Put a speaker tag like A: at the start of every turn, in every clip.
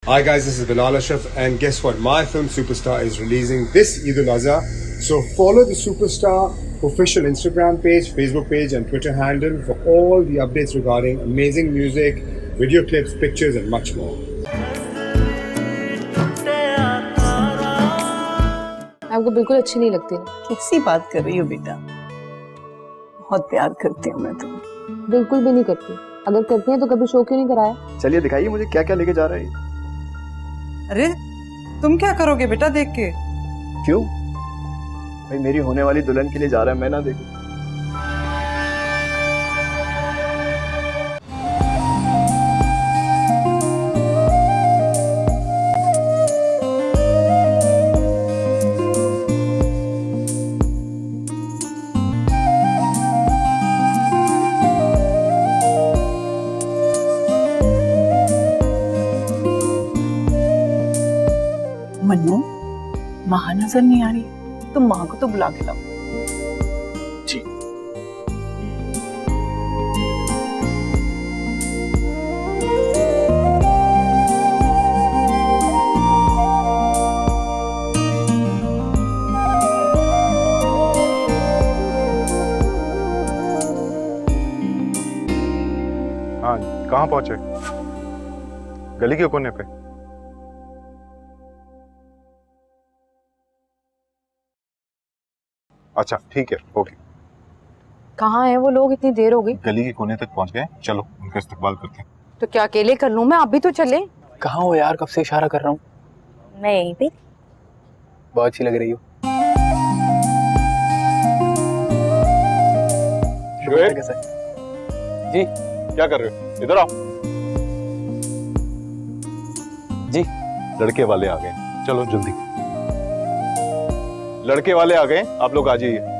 A: Hi guys, this is Bilal Ashraf and guess what? My film Superstar is releasing this Eid al-Azha. So follow the Superstar official Instagram page, Facebook page and Twitter handle for all the updates regarding amazing music, video clips, pictures and much more.
B: आपको बिल्कुल अच्छी नहीं लगती।
C: कैसी बात कर रही हो बेटा? बहुत प्यार करती हूँ मैं तुम्हें।
B: बिल्कुल भी नहीं करती। अगर करती हैं तो कभी शो क्यों नहीं कराया?
D: चलिए दिखाइए मुझे क्या क्या लेके जा रहे हैं।
C: अरे तुम क्या करोगे बेटा देख के?
D: क्यों भाई, मेरी होने वाली दुल्हन के लिए जा रहा है, मैं ना देखूं?
C: मन्नू, माँ नजर नहीं आ रही, तुम माँ को तो बुला के लाओ।
D: जी।
E: हाँ, कहाँ पहुंचे? गली के कोने पे? अच्छा ठीक है, ओके।
B: कहाँ है वो लोग? इतनी देर हो गई।
E: गली के कोने तक पहुंच गए, चलो उनका इस्तकबाल करते हैं।
B: तो क्या अकेले कर लूं मैं? आप भी तो चले।
D: कहाँ हो यार, कब से इशारा कर रहा हूँ।
B: मैं यहीं पे।
D: बहुत अच्छी लग रही हो।
E: शुएब,
D: कैसा है? जी
E: क्या कर रहे हो? इधर आओ।
D: जी।
E: लड़के वाले आ गए, चलो जल्दी। लड़के वाले आ गए, आप लोग आ जाइए।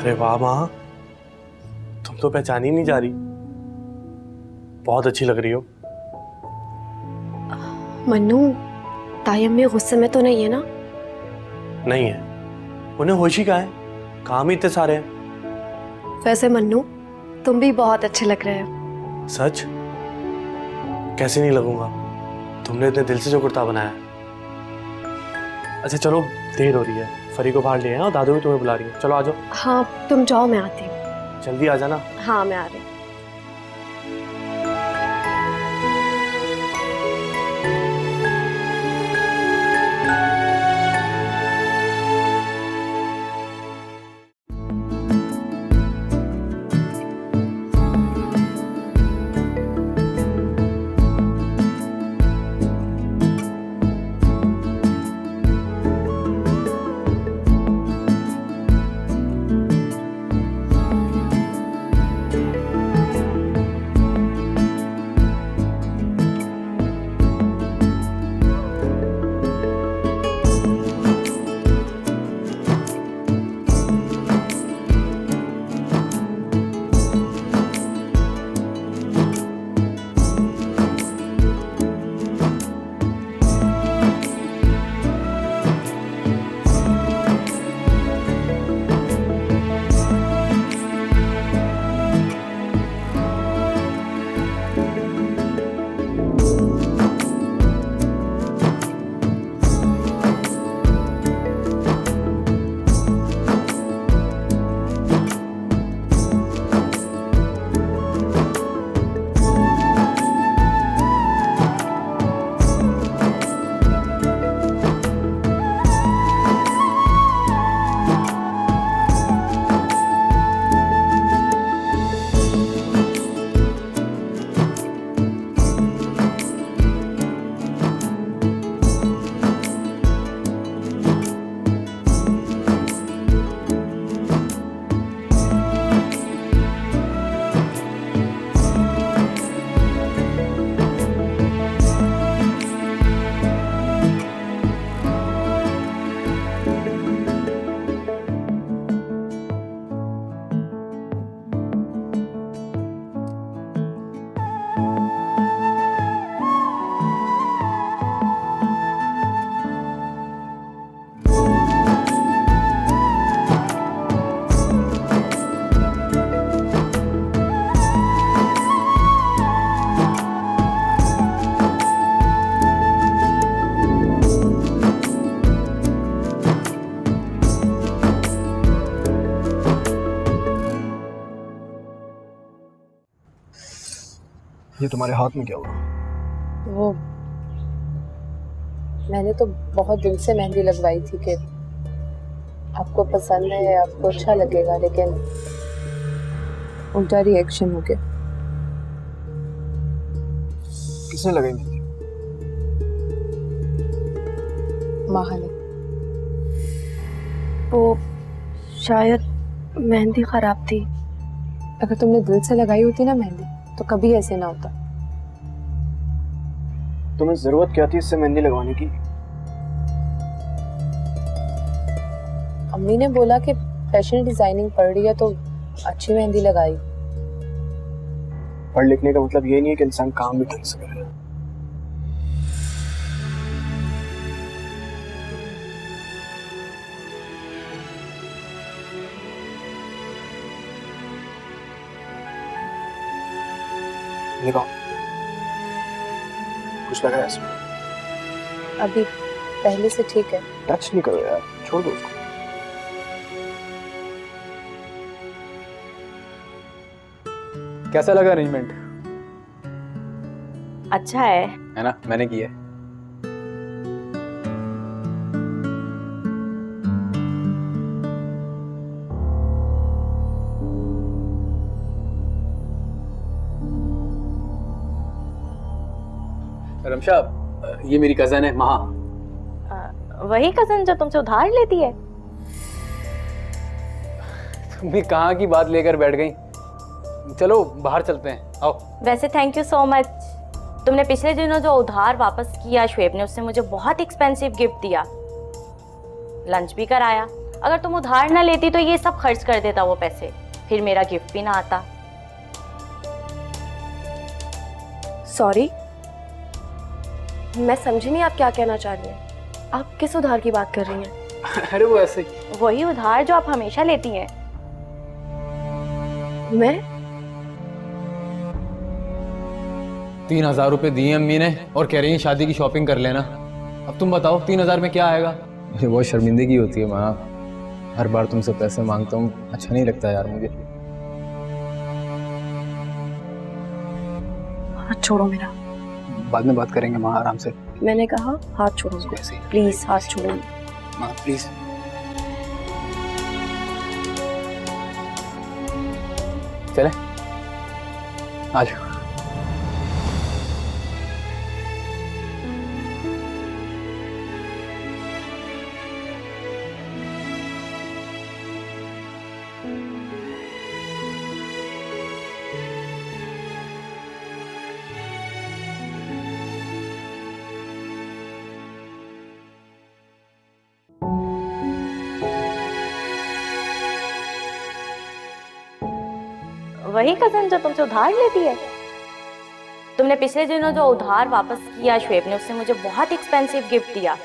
F: अरे वाह माँ, तुम तो पहचान ही नहीं जा रही। बहुत अच्छी लग रही हो।
G: मन्नू, ताई अम्मी गुस्से में तो नहीं है ना?
F: नहीं है, उन्हें होश ही कहाँ है, काम ही इतने सारे हैं।
G: वैसे मन्नू, तुम भी बहुत अच्छे लग रहे हो।
F: सच? कैसे नहीं लगूंगा, तुमने इतने दिल से जो कुर्ता बनाया है। अच्छा चलो, देर हो रही है, फरी को बाहर ले आए और दादू भी तुम्हें बुला रही है। चलो आ जाओ।
G: हाँ तुम जाओ, मैं आती हूँ।
F: जल्दी आ जाना।
G: हाँ मैं आ रही हूँ।
D: ये तुम्हारे हाथ में क्या हुआ?
B: वो मैंने तो बहुत दिल से मेहंदी लगवाई थी कि आपको पसंद है, आपको अच्छा लगेगा, लेकिन उल्टा रिएक्शन हो गया।
D: किसने लगाई मेहंदी?
B: माहा ने।
G: वो शायद मेहंदी खराब थी।
B: अगर तुमने दिल से लगाई होती ना मेहंदी तो कभी ऐसे ना होता।
D: तुम्हें जरूरत क्या थी इससे मेहंदी लगवाने की?
B: अम्मी ने बोला कि फैशन डिजाइनिंग पढ़ रही है तो अच्छी मेहंदी लगाई।
D: पढ़ लिखने का मतलब ये नहीं है कि इंसान काम भी ढंग से करे। देखो, कुछ लगा है इसमें?
B: अभी पहले से ठीक है।
D: टच नहीं करो यार, छोड़ दो उसको।
H: कैसा लगा अरेंजमेंट?
B: अच्छा है
H: ना, मैंने की है। रमशा, ये मेरी कजन है महा।
B: वही कजन जो तुमसे उधार लेती है।
H: तुम भी कहाँ की बात लेकर बैठ गई। चलो बाहर चलते हैं, आओ।
I: वैसे थैंक यू सो मच। तुमने पिछले दिनों जो उधार वापस किया, श्वेब ने उससे मुझे बहुत एक्सपेंसिव गिफ्ट दिया, लंच भी कराया। अगर तुम उधार ना लेती तो ये सब खर्च कर देता वो पैसे, फिर मेरा गिफ्ट भी ना आता।
G: सॉरी, मैं समझी नहीं आप क्या कहना चाह रही हैं। आप किस उधार की बात कर रही हैं?
H: अरे वो ऐसे ही।
I: वही उधार जो आप हमेशा लेती हैं।
G: मैं
H: 3000 रुपए दिए अम्मी ने और कह रही हैं शादी की शॉपिंग कर लेना। अब तुम बताओ 3000 में क्या आएगा?
J: मुझे बहुत शर्मिंदगी होती है माँ, हर बार तुमसे पैसे मांगता हूँ, अच्छा नहीं लगता यार मुझे।
G: हाथ छोड़ो मेरा।
D: बाद में बात करेंगे माँ, आराम से।
G: मैंने कहा हाथ छोड़ो, प्लीज हाथ छोड़ो।
D: माँ प्लीज।
H: चले आ जाओ।
I: वही कजन जो तुमसे उधार लेती है। तुमने पिछले दिनों जो उधार वापस किया, श्वेब ने उससे मुझे बहुत एक्सपेंसिव गिफ्ट दिया।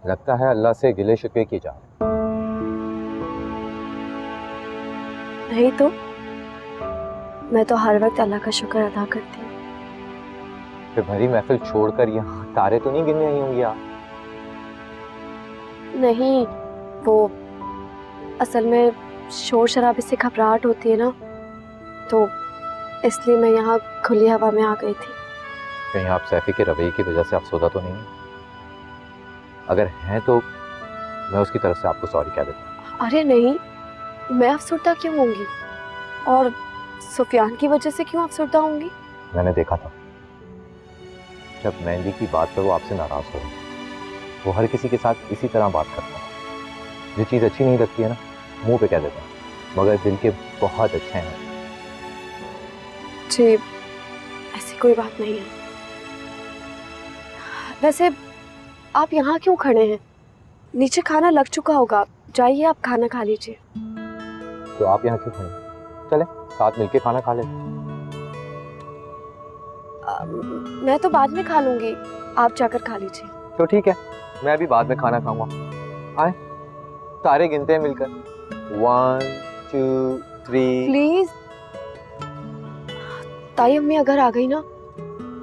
K: लगता है अल्लाह से गिले शिकवे की जा।
G: नहीं तो मैं तो हर वक्त अल्लाह का शुक्र अदा करती हूँ।
K: फिर भरी महफिल छोड़कर यहाँ तारे तो नहीं गिनने आई होंगी आप?
G: नहीं, वो असल में शोर शराबे से घबराहट होती है ना, तो इसलिए मैं यहाँ खुली हवा में आ गई थी।
K: कहीं आप सैफी के रवैये की वजह से अफसोदा तो नहीं है? अगर हैं तो मैं उसकी तरफ से आपको सॉरी कह देता हूँ।
G: अरे नहीं, मैं अफसरदा क्यों होंगी, और सुफियान की वजह से क्यों अफसरदा होंगी?
K: मैंने देखा था जब मेहंदी की बात पर वो आपसे नाराज हो, वो हर किसी के साथ इसी तरह बात करता है। जो चीज़ अच्छी नहीं लगती है ना, मुंह पे कह देता है, मगर दिल के बहुत अच्छे हैं।
G: जी, ऐसी कोई बात नहीं है। वैसे आप यहाँ क्यों खड़े हैं? नीचे खाना लग चुका होगा, जाइए आप खाना खा लीजिए।
K: तो आप यहाँ क्यों खाएं? चले साथ मिलके खाना खा लेते।
G: मैं तो बाद में खा लूंगी, आप जाकर खा लीजिए।
K: तो ठीक है, मैं भी बाद में खाना खाऊंगा। आए सारे गिनते हैं मिलकर। 1 2 3।
G: प्लीज। ताई अम्मी अगर आ गई ना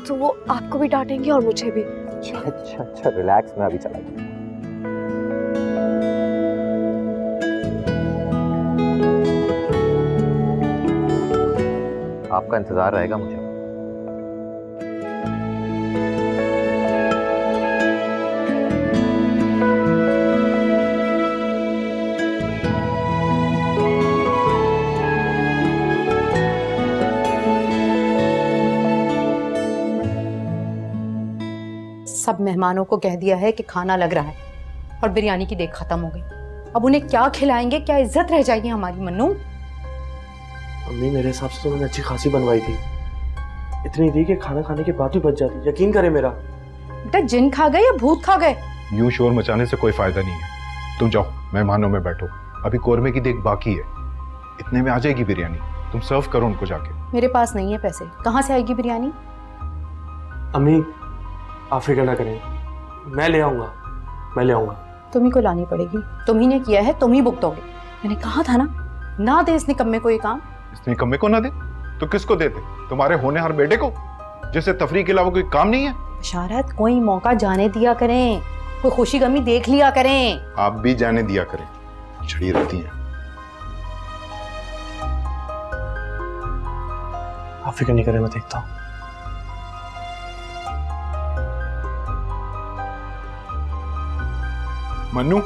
G: तो वो आपको भी डांटेंगी और मुझे भी।
K: अच्छा रिलैक्स, मैं अभी चला जाऊँ। आपका इंतजार रहेगा मुझे।
L: सब मेहमानों को कह दिया है कि खाना लग रहा है और बिरयानी की देख खत्म हो गई। अब उन्हें क्या खिलाएंगे, क्या इज्जत रह जाएगी हमारी मन्नू।
F: अम्मी मेरे हिसाब से तो मैंने अच्छी खासी बनवाई थी, इतनी थी कि खाना खाने के बाद भी बच जाती। यकीन करे मेरा।
L: बेटा जिन खा गए या भूत खा गए?
E: यूं शोर मचाने से कोई फायदा नहीं है। तुम जाओ मेहमानों में बैठो, अभी कोरमे की देख बाकी है, इतने में आ जाएगी बिरयानी। तुम सर्व करो उनको जाके।
L: मेरे पास नहीं है पैसे, कहाँ से आएगी बिरयानी?
F: अम्मी आप फिक्र ना करें, मैं ले आऊंगा, मैं ले आऊंगा।
L: तुम्ही को लानी पड़ेगी, तुम्ही ने किया है, तुम ही भुगतोगे। मैंने कहा था ना दे इस निकम्मे को ये काम।
E: इस निकम्मे को ना दे तो किसको देते? तुम्हारे होनहार बेटे को, जिसे तफरीह के अलावा कोई काम नहीं है।
L: बशारत, कोई मौका जाने दिया करें, कोई खुशी गमी देख लिया करें।
E: आप भी जाने दिया करें, छड़ी रहती हैं।
F: आप फिक्र नहीं करें, मैं देखता हूँ।
E: मन्नू,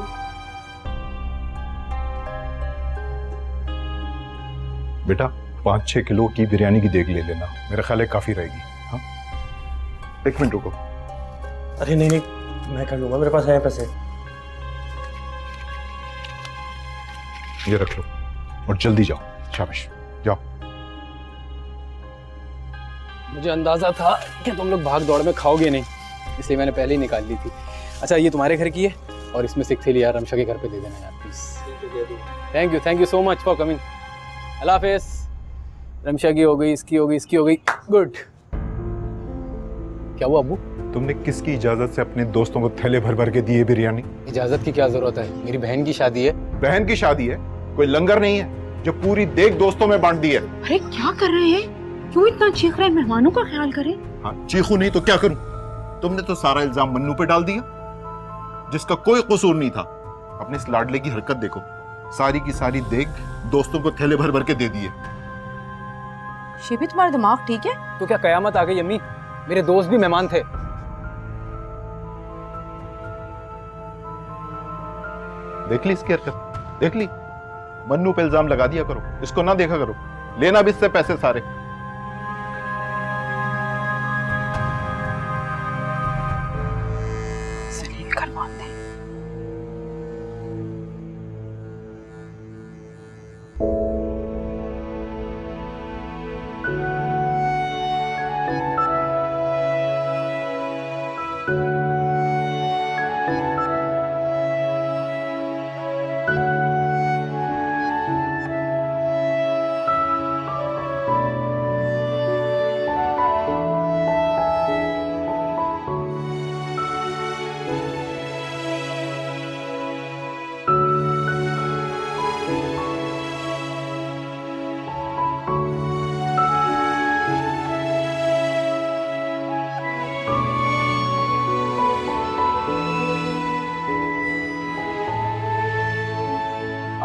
E: बेटा 5-6 किलो की बिरयानी की देग ले लेना, मेरा ख्याल है काफी रहेगी। हाँ 1 मिनट रुको।
F: अरे नहीं, मैं कर लूंगा, मेरे पास है पैसे।
E: ये रख लो और जल्दी जाओ। शाबाश, जाओ।
H: मुझे अंदाजा था कि तुम लोग भाग दौड़ में खाओगे नहीं, इसलिए मैंने पहले ही निकाल ली थी। अच्छा ये तुम्हारे घर की है और इसमें से एक थैली यार रमशा के घर पे दे देना यार please. Thank you so much for coming. अल्लाह हाफिज़। रमशा की हो गई, इसकी हो गई, इसकी हो गई। गुड। क्या हुआ अब्बू?
E: तुमने किसकी इजाजत से अपने दोस्तों को थैले भर भर के दिए बिरयानी?
H: इजाजत की क्या जरूरत है, मेरी बहन की शादी है।
E: बहन की शादी है, कोई लंगर नहीं है जो पूरी देग दोस्तों में बांट दी है।
L: अरे क्या कर रहे हैं, क्यों इतना चीख रहे हैं? मेहमानों का ख्याल करें।
E: हाँ चीखू नहीं तो क्या करूं? तुमने तो सारा इल्जाम मन्नू पे डाल दिया, जिसका कोई कसूर नहीं था। अपने इस लाडले की हरकत देखो, सारी की सारी देग दोस्तों को थैले भर भर के दे दिए।
L: शिबी तुम्हारा दिमाग ठीक है?
H: तो क्या कयामत आ गई अम्मी? मेरे दोस्त भी मेहमान थे।
E: देख ली इसकी हरकत, देख ली। मन्नू पे इल्जाम लगा दिया करो, इसको ना देखा करो, लेना भी इससे पैसे सारे।
L: जलील करवा दे।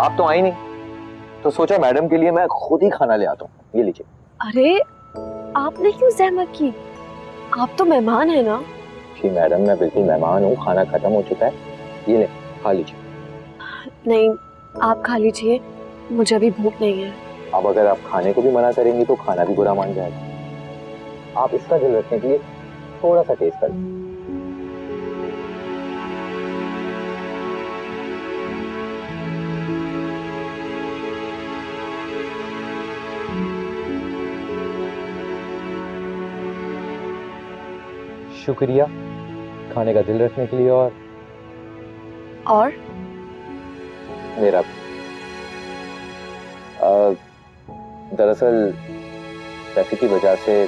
K: आप तो आई नहीं, तो सोचा मैडम के लिए मैं खुद ही खाना ले आता हूँ। ये लीजिए।
G: अरे आपने क्यों जहमत की, आप तो मेहमान है ना।
K: जी मैडम, मैं बिल्कुल मेहमान हूँ, खाना खत्म हो चुका है, ये ले खा लीजिए।
G: नहीं आप खा लीजिए, मुझे अभी भूख नहीं है।
K: अब अगर आप खाने को भी मना करेंगी तो खाना भी बुरा मान जाएगा। आप इसका दिल रखने के लिए थोड़ा सा टेस्ट कर लीजिए। शुक्रिया खाने का दिल रखने के लिए। और
G: और
K: मेरा दरअसल सैफी की वजह से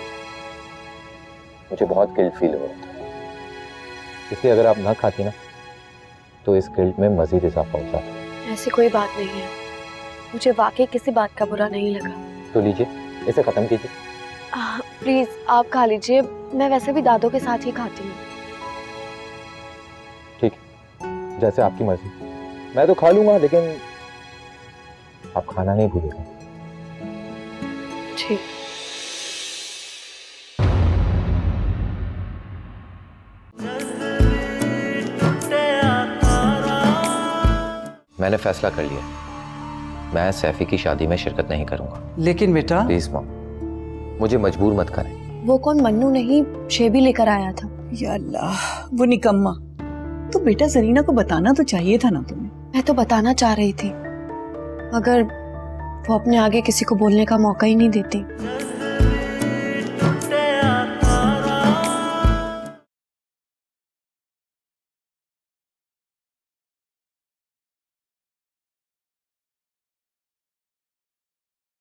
K: मुझे बहुत गिल्ट फील हो रहा था, इसलिए अगर आप ना खाती ना तो इस गिल्ट में मजीद इजाफा हो जाता।
G: ऐसी कोई बात नहीं है, मुझे वाकई किसी बात का बुरा नहीं लगा।
K: तो लीजिए, इसे खत्म कीजिए।
G: प्लीज आप खा लीजिए, मैं वैसे भी दादों के साथ ही खाती हूँ।
K: ठीक है, जैसे आपकी मर्जी। मैं तो खा लूंगा, लेकिन आप खाना नहीं भूलिएगा।
G: ठीक।
K: मैंने फैसला कर लिया, मैं सैफी की शादी में शिरकत नहीं करूंगा।
C: लेकिन बेटा,
K: प्लीज मॉम, मुझे मजबूर मत करें।
G: वो कौन मन्नू नहीं शेबी लेकर आया था।
C: या अल्लाह, वो निकम्मा। तो बेटा जरीना को बताना तो चाहिए था ना तुम्हें।
G: मैं तो बताना चाह रही थी, मगर वो अपने आगे किसी को बोलने का मौका ही नहीं देती।